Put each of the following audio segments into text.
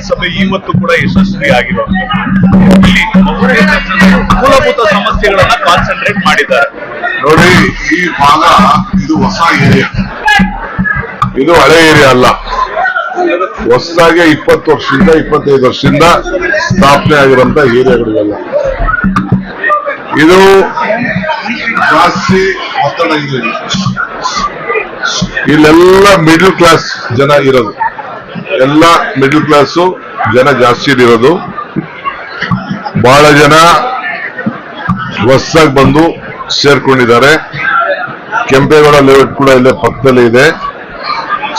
ಸಭೆ ಇವತ್ತು ಕೂಡ ಯಶಸ್ವಿಯಾಗಿರುವಂತದ್ದು. ಇಲ್ಲಿ ಮೂಲಭೂತ ಸಮಸ್ಯೆಗಳನ್ನ ಕಾನ್ಸಂಟ್ರೇಟ್ ಮಾಡಿದ್ದಾರೆ. ನೋಡಿ, ಈ ಭಾಗ ಇದು ಹೊಸ ಏರಿಯಾ, ಇದು ಹಳೆ ಏರಿಯಾ ಅಲ್ಲ. ಹೊಸದಾಗಿ 20 ವರ್ಷದಿಂದ 25 ವರ್ಷದಿಂದ ಸ್ಥಾಪನೆ ಆಗಿರುವಂತ ಏರಿಯಾಗಳಿಗೆಲ್ಲ ಇದು ಜಾಸ್ತಿ ಒತ್ತಡ ಇದೆ. ಇಲ್ಲೆಲ್ಲ ಮಿಡಲ್ ಕ್ಲಾಸ್ ಜನ ಇರೋದು, ಎಲ್ಲ ಮಿಡಲ್ ಕ್ಲಾಸು ಜನ ಜಾಸ್ತಿ ಇರೋದು. ಬಹಳ ಜನ ಹೊಸದಾಗಿ ಬಂದು ಸೇರ್ಕೊಂಡಿದ್ದಾರೆ. ಕೆಂಪೇಗೌಡ ಲೇಔಟ್ ಕೂಡ ಇಲ್ಲೇ ಪಕ್ಕದಲ್ಲಿ ಇದೆ.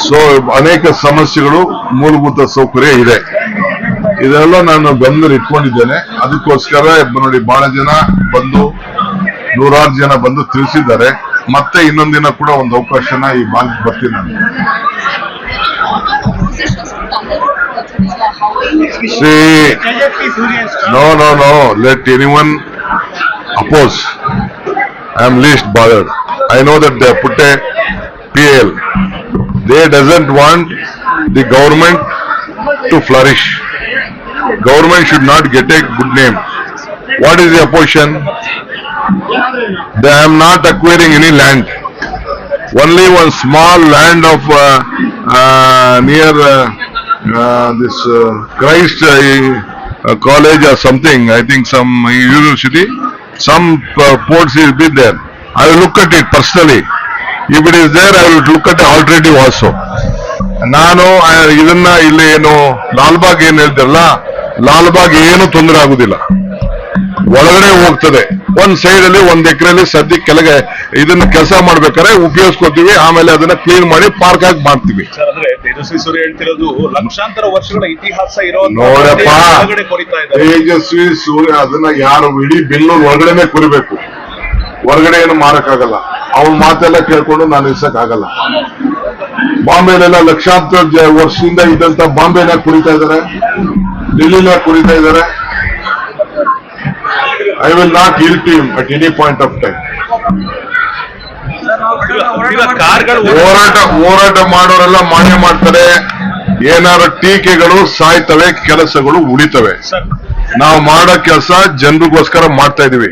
ಸೊ ಅನೇಕ ಸಮಸ್ಯೆಗಳು, ಮೂಲಭೂತ ಸೌಕರ್ಯ ಇದೆ. ಇದೆಲ್ಲ ನಾನು ಗಮನದಲ್ಲಿ ಇಟ್ಕೊಂಡಿದ್ದೇನೆ. ಅದಕ್ಕೋಸ್ಕರ ನೋಡಿ, ಬಹಳ ಜನ ಬಂದು, ನೂರಾರು ಜನ ಬಂದು ತಿಳಿಸಿದ್ದಾರೆ. ಮತ್ತೆ ಇನ್ನೊಂದಿನ ಕೂಡ ಒಂದು ಅವಕಾಶನ ಈ ಭಾಗಕ್ಕೆ ಬರ್ತೀನಿ ನಾನು. No, let anyone oppose. I am least bothered. I know that they put a PL. They doesn't want the government to flourish. Government should not get a good name. What is the opposition? They am not acquiring any land. Only one small land of near this Christ college or something. I think some university, some ports will be there. I will look at it personally. If it is there, I will look at the alternative also. ನಾನು ಇದನ್ನ ಇಲ್ಲಿ ಏನು ಲಾಲ್ಬಾಗ್ ಏನ್ ಹೇಳ್ತಾರಲ್ಲ, ಲಾಲ್ಬಾಗ್ ಏನು ತೊಂದರೆ ಆಗುದಿಲ್ಲ, ಒಳಗಡೆ ಹೋಗ್ತದೆ. ಒಂದ್ ಸೈಡ್ ಅಲ್ಲಿ 1 ಎಕರೆಯಲ್ಲಿ ಸದ್ಯಕ್ಕೆ ಕೆಳಗೆ ಇದನ್ನ ಕೆಲಸ ಮಾಡ್ಬೇಕಾದ್ರೆ ಉಪಯೋಗಿಸ್ಕೊತೀವಿ. ಆಮೇಲೆ ಅದನ್ನ ಕ್ಲೀನ್ ಮಾಡಿ ಪಾರ್ಕ್ ಆಗಿ ಮಾಡ್ತೀವಿ. ತೇಜಸ್ವಿ ಸೂರ್ಯ ಹೇಳ್ತಿರೋದು ಲಕ್ಷಾಂತರ ವರ್ಷಗಳ ಇತಿಹಾಸ ಇರೋ ನೋಡಪ್ಪ, ತೇಜಸ್ವಿ ಸೂರ್ಯ ಅದನ್ನ ಯಾರು ಇಡೀ ಬೆಂಗಳೂರು ಒಳಗಡೆನೆ ಕುರಿಬೇಕು, ಹೊರಗಡೆ ಏನು ಮಾರಕ್ಕಾಗಲ್ಲ. ಅವನ ಮಾತೆಲ್ಲ ಕೇಳ್ಕೊಂಡು ನಾನು ಇರ್ಸಕ್ಕಾಗಲ್ಲ. ಬಾಂಬೆಲೆಲ್ಲ ಲಕ್ಷಾಂತರ ವರ್ಷದಿಂದ ಇದ್ದಂತ ಬಾಂಬೆನ ಕುರಿತಾ ಇದ್ದಾರೆ, ಡೆಲ್ಲಿನ ಕುರಿತಾ ಇದ್ದಾರೆ. I will not yield to him at any point of time. ಹೋರಾಟ ಮಾಡೋರೆಲ್ಲ ಮಾನ್ಯ ಮಾಡ್ತಾರೆ. ಏನಾದ್ರು ಟೀಕೆಗಳು ಸಾಯ್ತವೆ, ಕೆಲಸಗಳು ಉಳಿತವೆ. ನಾವು ಮಾಡೋ ಕೆಲಸ ಜನರಿಗೋಸ್ಕರ ಮಾಡ್ತಾ ಇದೀವಿ.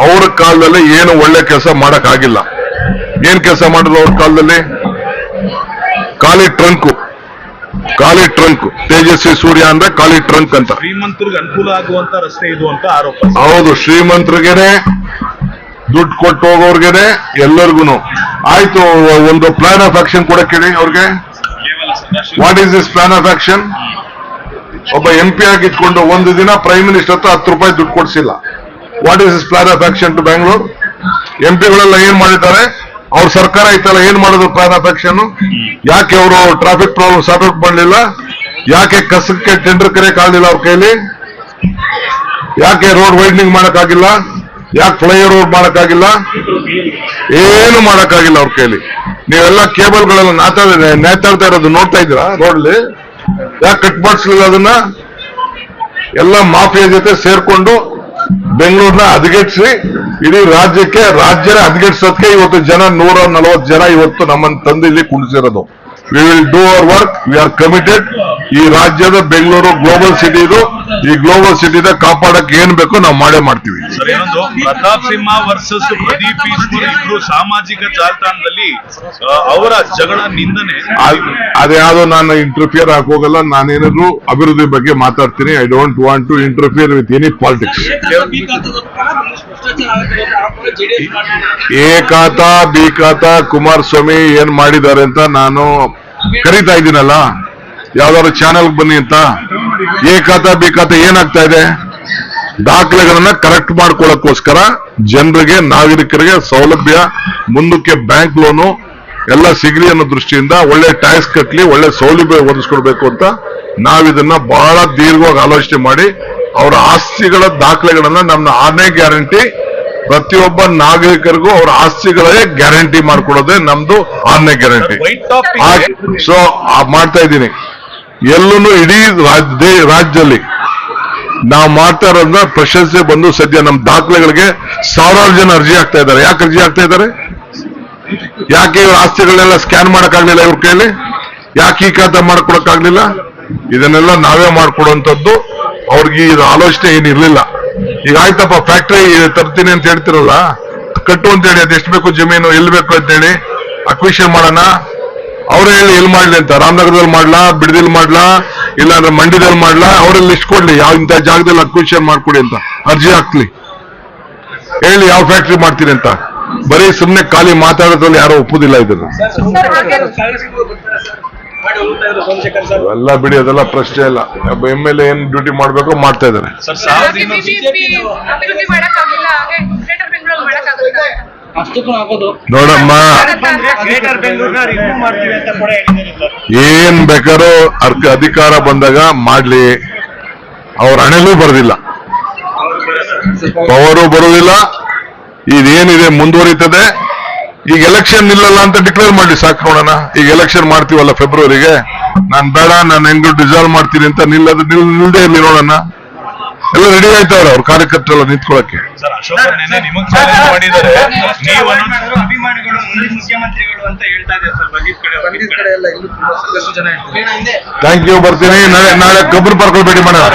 ಅವ್ರ ಕಾಲದಲ್ಲಿ ಏನು ಒಳ್ಳೆ ಕೆಲಸ ಮಾಡಕ್ ಆಗಿಲ್ಲ. ಏನ್ ಕೆಲಸ ಮಾಡಿದ್ರು ಅವ್ರ ಕಾಲದಲ್ಲಿ? ಖಾಲಿ ಟ್ರಂಕ್. ತೇಜಸ್ವಿ ಸೂರ್ಯ ಅಂದ್ರೆ ಖಾಲಿ ಟ್ರಂಕ್ ಅಂತ. ಶ್ರೀಮಂತರಿಗೆ ಅನುಕೂಲ ಆಗುವಂತ ರಸ್ತೆ ಇದು ಅಂತ ಆರೋಪ. ಹೌದು, ಶ್ರೀಮಂತರಿಗೆನೆ, ದುಡ್ಡು ಕೊಟ್ಟು ಹೋಗೋರ್ಗೆನೆ, ಎಲ್ಲರಿಗೂ ಆಯ್ತು. ಒಂದು ಪ್ಲಾನ್ ಆಫ್ ಆಕ್ಷನ್ ಕೂಡ ಕೇಳಿ ಅವ್ರಿಗೆ. What is this plan of action? ಒಬ್ಬ MP ಆಗಿ ಇಟ್ಕೊಂಡು ಒಂದು ದಿನ ಪ್ರೈಮ್ ಮಿನಿಸ್ಟರ್ ಹತ್ರ 10 ರೂಪಾಯಿ ದುಡ್ಡು ಕೊಡ್ಸಿಲ್ಲ. What is this plan of action to Bangalore? MP ಗಳೆಲ್ಲ ಏನ್ ಮಾಡಿದ್ದಾರೆ? ಅವ್ರ ಸರ್ಕಾರ ಐತಲ್ಲ, ಏನ್ ಮಾಡೋದು ಪ್ಲಾನ್ ಆಫ್ ಆಕ್ಷನ್? ಯಾಕೆ ಅವರು ಟ್ರಾಫಿಕ್ ಪ್ರಾಬ್ಲಮ್ ಸಾರ್ಟ್ ಔಟ್ ಮಾಡಲಿಲ್ಲ? ಯಾಕೆ ಕಸಕ್ಕೆ ಟೆಂಡರ್ ಕರೆಯಕ್ ಆಗಲಿಲ್ಲ ಅವ್ರ ಕೈಲಿ? ಯಾಕೆ ರೋಡ್ ವೈಡ್ನಿಂಗ್ ಮಾಡಕ್ಕಾಗಿಲ್ಲ? ಯಾಕೆ ಫ್ಲೈಓವರ್ ರೋಡ್ ಮಾಡಕ್ಕಾಗಿಲ್ಲ? ಏನು ಮಾಡಕ್ಕಾಗಿಲ್ಲ ಅವ್ರ ಕೈಲಿ. ನೀವೆಲ್ಲ ಕೇಬಲ್ಗಳೆಲ್ಲ ನೇತಾಡ್ತಾ ಇರೋದು ನೋಡ್ತಾ ಇದ್ದೀರಾ ರೋಡ್ಲಿ? ಯಾಕೆ ಕಟ್ ಮಾಡಿಸ್ಲಿಲ್ಲ ಅದನ್ನ? ಎಲ್ಲ ಮಾಫಿಯಾ ಜೊತೆ ಸೇರ್ಕೊಂಡು ಬೆಂಗಳೂರನ್ನ ಹದಗೆಡಿಸಿ ಇಡೀ ರಾಜ್ಯನ ಹದಗೆಡಿಸೋದಕ್ಕೆ ಇವತ್ತು 140 ಜನ ಇವತ್ತು ನಮ್ಮನ್ನು ತಂದು ಇಲ್ಲಿ ಕುಣಿಸಿರೋದು. We will do our work. We are committed. ಈ ರಾಜ್ಯದ ಬೆಂಗಳೂರು ಗ್ಲೋಬಲ್ ಸಿಟಿ ಇದು. ಈ ಗ್ಲೋಬಲ್ ಸಿಟಿದ ಕಾಪಾಡಕ್ಕೆ ಏನ್ ಬೇಕೋ ನಾವು ಮಾಡೇ ಮಾಡ್ತೀವಿ. ಪ್ರತಾಪ್ ಸಿಂಹ ವರ್ಸಸ್ ಪ್ರದೀಪ್ ಈಶ್ವರ್ ಇಬ್ರು ಸಾಮಾಜಿಕ ಜಾಲತಾಣದಲ್ಲಿ ಅವರ ಜಗಳ ನಿಂದನೆ. ಅದ್ಯಾವುದೋ ನಾನು ಇಂಟರ್ಫಿಯರ್ ಹೋಗಲ್ಲ. ನಾನೇನಾದ್ರು ಅಭಿವೃದ್ಧಿ ಬಗ್ಗೆ ಮಾತಾಡ್ತೀನಿ. I don't want to interfere with any politics. A ಖಾತಾ ಬಿ ಖಾತಾ ಕುಮಾರಸ್ವಾಮಿ ಏನ್ ಮಾಡಿದ್ದಾರೆ ಅಂತ ನಾನು ಕರೀತಾ ಇದ್ದೀನಲ್ಲ, ಯಾವ್ದಾದ್ರು ಚಾನೆಲ್ ಬನ್ನಿ ಅಂತ. ಎ ಖಾತಾ ಬಿ ಖಾತಾ ಏನಾಗ್ತಾ ಇದೆ? ದಾಖಲೆಗಳನ್ನ ಕರೆಕ್ಟ್ ಮಾಡ್ಕೊಳ್ಳೋಕ್ಕೋಸ್ಕರ ಜನರಿಗೆ, ನಾಗರಿಕರಿಗೆ ಸೌಲಭ್ಯ, ಮುಂದಕ್ಕೆ ಬ್ಯಾಂಕ್ ಲೋನು ಎಲ್ಲ ಸಿಗಲಿ ಅನ್ನೋ ದೃಷ್ಟಿಯಿಂದ ಒಳ್ಳೆ ಟ್ಯಾಕ್ಸ್ ಕಟ್ಲಿ, ಒಳ್ಳೆ ಸೌಲಭ್ಯ ಒದಗಿಸ್ಕೊಡ್ಬೇಕು ಅಂತ ನಾವಿದನ್ನ ಬಹಳ ದೀರ್ಘವಾಗಿ ಆಲೋಚನೆ ಮಾಡಿ ಅವರ ಆಸ್ತಿಗಳ ದಾಖಲೆಗಳನ್ನ ನಮ್ಮ 6ನೇ ಗ್ಯಾರಂಟಿ, ಪ್ರತಿಯೊಬ್ಬ ನಾಗರಿಕರಿಗೂ ಅವರ ಆಸ್ತಿಗಳೇ ಗ್ಯಾರಂಟಿ ಮಾಡ್ಕೊಡೋದೇ ನಮ್ದು 6ನೇ ಗ್ಯಾರಂಟಿ. ಸೊ ಮಾಡ್ತಾ ಇದ್ದೀನಿ. ಎಲ್ಲೂ ಇಡೀ ರಾಜ್ಯದಲ್ಲಿ ನಾವು ಮಾಡ್ತಾ ಇರೋದ್ರಿಂದ ಪ್ರಶಂಸೆ ಬಂದು ಸದ್ಯ ನಮ್ಮ ದಾಖಲೆಗಳಿಗೆ 1000 ಜನ ಅರ್ಜಿ ಆಗ್ತಾ ಇದ್ದಾರೆ. ಯಾಕೆ ಅರ್ಜಿ ಆಗ್ತಾ ಇದ್ದಾರೆ? ಯಾಕೆ ಇವ್ರ ಆಸ್ತಿಗಳನ್ನೆಲ್ಲ ಸ್ಕ್ಯಾನ್ ಮಾಡಕ್ಕಾಗ್ಲಿಲ್ಲ ಇವ್ರ ಕೈಲಿ? ಯಾಕೆ ಈ ಖಾತಾ ಮಾಡ್ಕೊಳಕ್ಕಾಗ್ಲಿಲ್ಲ? ಇದನ್ನೆಲ್ಲ ನಾವೇ ಮಾಡ್ಕೊಡುವಂಥದ್ದು. ಅವ್ರಿಗೆ ಇದು ಆಲೋಚನೆ ಏನಿರ್ಲಿಲ್ಲ. ಈಗ ಆಯ್ತಪ್ಪ ಫ್ಯಾಕ್ಟ್ರಿ ತರ್ತೀನಿ ಅಂತ ಹೇಳ್ತಿರಲ್ಲ, ಕಟ್ಟು ಅಂತ ಹೇಳಿ ಅದೆಷ್ಟು ಬೇಕು ಜಮೀನು, ಎಲ್ಲಿ ಬೇಕು ಅಂತ ಹೇಳಿ ಅಕ್ವಿಷನ್ ಮಾಡೋಣ. ಅವರೇ ಹೇಳಿ ಎಲ್ಲಿ ಮಾಡ್ಲಿ ಅಂತ, ರಾಮನಗರದಲ್ಲಿ ಮಾಡ್ಲಾ, ಬಿಡದಿಲ್ ಮಾಡ್ಲಾ, ಇಲ್ಲಾಂದ್ರೆ ಮಂಡ್ಯದಲ್ಲಿ ಮಾಡ್ಲಾ, ಅವರಲ್ಲಿ ಲಿಸ್ಟ್ ಕೊಡ್ಲಿ ಯಾವ ಇಂಥ ಜಾಗದಲ್ಲಿ ಅಕ್ವಿಷನ್ ಮಾಡ್ಕೊಡಿ ಅಂತ ಅರ್ಜಿ ಹಾಕ್ಲಿ, ಹೇಳಿ ಯಾವ ಫ್ಯಾಕ್ಟ್ರಿ ಮಾಡ್ತೀನಿ ಅಂತ. ಬರೀ ಸುಮ್ನೆ ಖಾಲಿ ಮಾತಾಡೋದ್ರಲ್ಲಿ ಯಾರೋ ಒಪ್ಪುದಿಲ್ಲ ಇದನ್ನು. ಎಲ್ಲ ಬಿಡಿ, ಅದೆಲ್ಲ ಪ್ರಶ್ನೆ ಇಲ್ಲ. ಒಬ್ಬ MLA ಏನ್ ಡ್ಯೂಟಿ ಮಾಡ್ಬೇಕು ಮಾಡ್ತಾ ಇದ್ದಾರೆ. ಸರ್ ನೋಡಮ್ಮ, ಏನ್ ಬೇಕಾದ್ರೂ ಅಧಿಕಾರ ಬಂದಾಗ ಮಾಡ್ಲಿ, ಅವ್ರ ಹಣೆಲೂ ಬರೋದಿಲ್ಲ, ಪವರು ಬರುವುದಿಲ್ಲ. ಇದೇನಿದೆ ಮುಂದುವರಿತದೆ. ಈಗ ಎಲೆಕ್ಷನ್ ನಿಲ್ಲಲ್ಲ ಅಂತ ಡಿಕ್ಲೇರ್ ಮಾಡಿ ಸಾಕು ನೋಡೋಣ. ಈಗ ಎಲೆಕ್ಷನ್ ಮಾಡ್ತೀವಲ್ಲ ಫೆಬ್ರವರಿಗೆ, ನಾನ್ ಬೇಡ, ನಾನು ಹೆಂಗ್ ಡಿಸಾಲ್ವ್ ಮಾಡ್ತೀನಿ ಅಂತ ನಿಲ್ದೇ ಇರ್ಲಿ ನೋಡೋಣ. ಎಲ್ಲ ರೆಡಿ ಆಯ್ತವ್ರೆ ಅವ್ರ ಕಾರ್ಯಕರ್ತರೆಲ್ಲ ನಿಂತ್ಕೊಳ್ಳಕ್ಕೆ. ಸರ್ ಅಶೋಕ್ ನಿಮಗ್ ಚಾಲೆಂಜ್ ಮಾಡಿದ್ದಾರೆ, ನೀವು ಅಭಿಮಾನಿಗಳು ಮುಖ್ಯಮಂತ್ರಿಗಳು ಅಂತ ಹೇಳ್ತಾ ಇದ್ದಾರೆ ಸರ್. ಬಗ್ಗಿದ ಕಡೆ ಎಲ್ಲ ಇಲ್ಲೂ ತುಂಬಾ ಸಾಕಷ್ಟು ಜನ ಇರ್ತಾರೆ. ಥ್ಯಾಂಕ್ ಯು, ಬರ್ತೀನಿ. ನಾಳೆ ಕಬ್ಬರ್ ಪಾರ್ಕ್ ಭೇಟಿ ಮಾಡೋಣ.